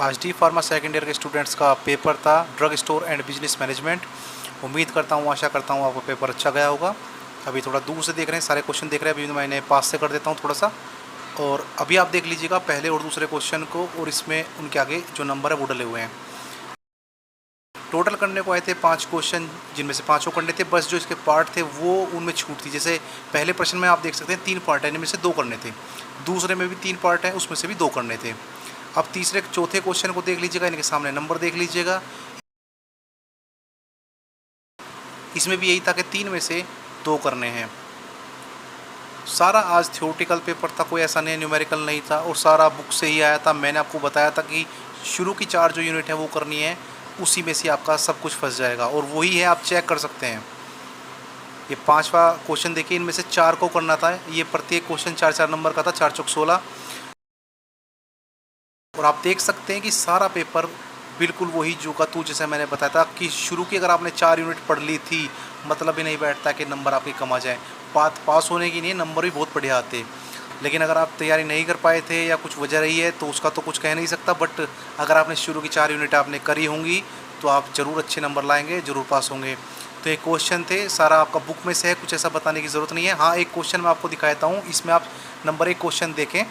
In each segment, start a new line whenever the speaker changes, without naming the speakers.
HD pharma second year के students का paper था drug store and business management. उम्मीद करता हूँ, आशा करता हूँ आपका पेपर अच्छा गया होगा। अभी थोड़ा दूर से देख रहे हैं, सारे क्वेश्चन देख रहे हैं, अभी मैंने पास से कर देता हूँ थोड़ा सा। और अभी आप देख लीजिएगा पहले और दूसरे क्वेश्चन को, और इसमें उनके आगे जो नंबर है वो डले हुए हैं। टोटल करने को आए थे 5 क्वेश्चन, जिनमें से पाँचों करने थे, बस जो इसके पार्ट थे वो उनमें छूट थी। जैसे पहले प्रश्न में आप देख सकते हैं 3 पार्ट है, इनमें से 2 करने थे। दूसरे में भी 3 पार्ट है, उसमें से भी 2 करने थे। अब तीसरे चौथे क्वेश्चन को देख लीजिएगा, इनके सामने नंबर देख लीजिएगा। इसमें भी यही था कि 3 में से 2 करने हैं। सारा आज थ्योरेटिकल पेपर था, कोई ऐसा नहीं न्यूमेरिकल नहीं था, और सारा बुक से ही आया था। मैंने आपको बताया था कि शुरू की 4 जो यूनिट है वो करनी है, उसी में से आपका सब कुछ फंस जाएगा, और वही है, आप चेक कर सकते हैं। ये 5वां क्वेश्चन देखिए, इनमें से 4 को करना था। ये प्रत्येक क्वेश्चन 4-4 नंबर का था, 4 चौक 16। और आप देख सकते हैं कि सारा पेपर बिल्कुल वही जू का तू, जैसे मैंने बताया था कि शुरू की अगर आपने 4 यूनिट पढ़ ली थी, मतलब ही नहीं बैठता कि नंबर आपके कम आ जाए। पास होने की नहीं, नंबर भी बहुत बढ़िया आते। लेकिन अगर आप तैयारी नहीं कर पाए थे या कुछ वजह रही है तो उसका तो कुछ कह नहीं सकता, बट अगर आपने शुरू की 4 यूनिट आपने करी होंगी तो आप ज़रूर अच्छे नंबर लाएंगे, ज़रूर पास होंगे। तो ये क्वेश्चन थे, सारा आपका बुक में से है, कुछ ऐसा बताने की ज़रूरत नहीं है। हाँ, एक क्वेश्चन मैं आपको दिखाता हूँ, इसमें आप नंबर 1 क्वेश्चन देखें।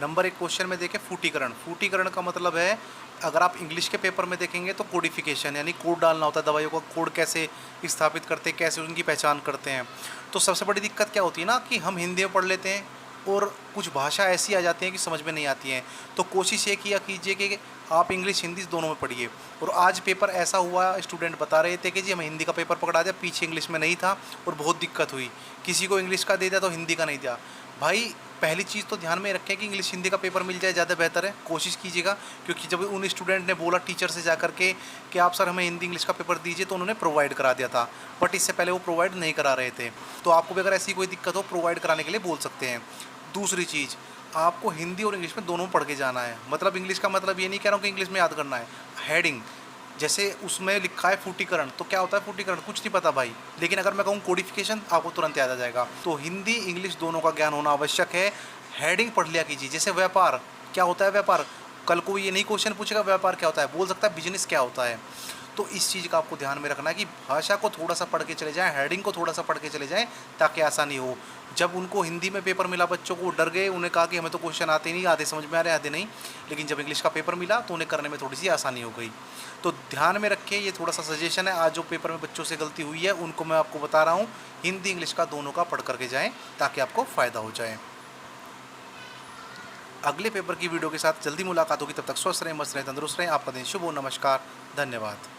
नंबर 1 क्वेश्चन में देखें फूटीकरण। फूटीकरण का मतलब है, अगर आप इंग्लिश के पेपर में देखेंगे तो कोडिफिकेशन, यानी कोड डालना होता है, दवाइयों का कोड कैसे स्थापित करते हैं, कैसे उनकी पहचान करते हैं। तो सबसे बड़ी दिक्कत क्या होती है ना, कि हम हिंदी में पढ़ लेते हैं और कुछ भाषा ऐसी आ जाती है कि समझ में नहीं आती हैं। तो कोशिश ये किया कीजिए कि आप इंग्लिश हिंदी दोनों में पढ़िए। और आज पेपर ऐसा हुआ, स्टूडेंट बता रहे थे कि जी हमें हिंदी का पेपर पकड़ा दिया, पीछे इंग्लिश में नहीं था और बहुत दिक्कत हुई। किसी को इंग्लिश का दे दिया तो हिंदी का नहीं दिया। भाई, पहली चीज़ तो ध्यान में रखें कि इंग्लिश हिंदी का पेपर मिल जाए, ज़्यादा बेहतर है, कोशिश कीजिएगा। क्योंकि जब उन स्टूडेंट ने बोला टीचर से जाकर के कि आप सर हमें हिंदी इंग्लिश का पेपर दीजिए, तो उन्होंने प्रोवाइड करा दिया था, बट इससे पहले वो प्रोवाइड नहीं करा रहे थे। तो आपको भी अगर ऐसी कोई दिक्कत हो, प्रोवाइड कराने के लिए बोल सकते हैं। दूसरी चीज़, आपको हिंदी और इंग्लिश में दोनों पढ़ के जाना है। मतलब इंग्लिश का मतलब ये नहीं कह रहा हूँ कि इंग्लिश में याद करना है। हेडिंग, जैसे उसमें लिखा है फूटीकरण, तो क्या होता है फूटीकरण, कुछ नहीं पता भाई, लेकिन अगर मैं कहूँ कोडिफिकेशन, आपको तुरंत याद आ जाएगा। तो हिंदी इंग्लिश दोनों का ज्ञान होना आवश्यक है। हेडिंग पढ़ लिया कीजिए। जैसे व्यापार, क्या होता है व्यापार, कल को ये नहीं क्वेश्चन पूछेगा व्यापार क्या होता है, बोल सकता है बिजनेस क्या होता है। तो इस चीज़ का आपको ध्यान में रखना है कि भाषा को थोड़ा सा पढ़ के चले जाएं, हेडिंग को थोड़ा सा पढ़ के चले जाएं, ताकि आसानी हो। जब उनको हिंदी में पेपर मिला, बच्चों को डर गए, उन्हें कहा कि हमें तो क्वेश्चन आते नहीं, आधे समझ में आ रहे आधे नहीं। लेकिन जब इंग्लिश का पेपर मिला तो उन्हें करने में थोड़ी सी आसानी हो गई। तो ध्यान में रखिए, ये थोड़ा सा सजेशन है। आज जो पेपर में बच्चों से गलती हुई है उनको मैं आपको बता रहा हूँ, हिंदी इंग्लिश का दोनों का पढ़ करके जाएँ, ताकि आपको फ़ायदा हो जाए। अगले पेपर की वीडियो के साथ जल्दी मुलाकात होगी, तब तक स्वस्थ रहें, मस्त रहें, तंदुरुस्त रहें। आपका दिन शुभ हो। नमस्कार, धन्यवाद।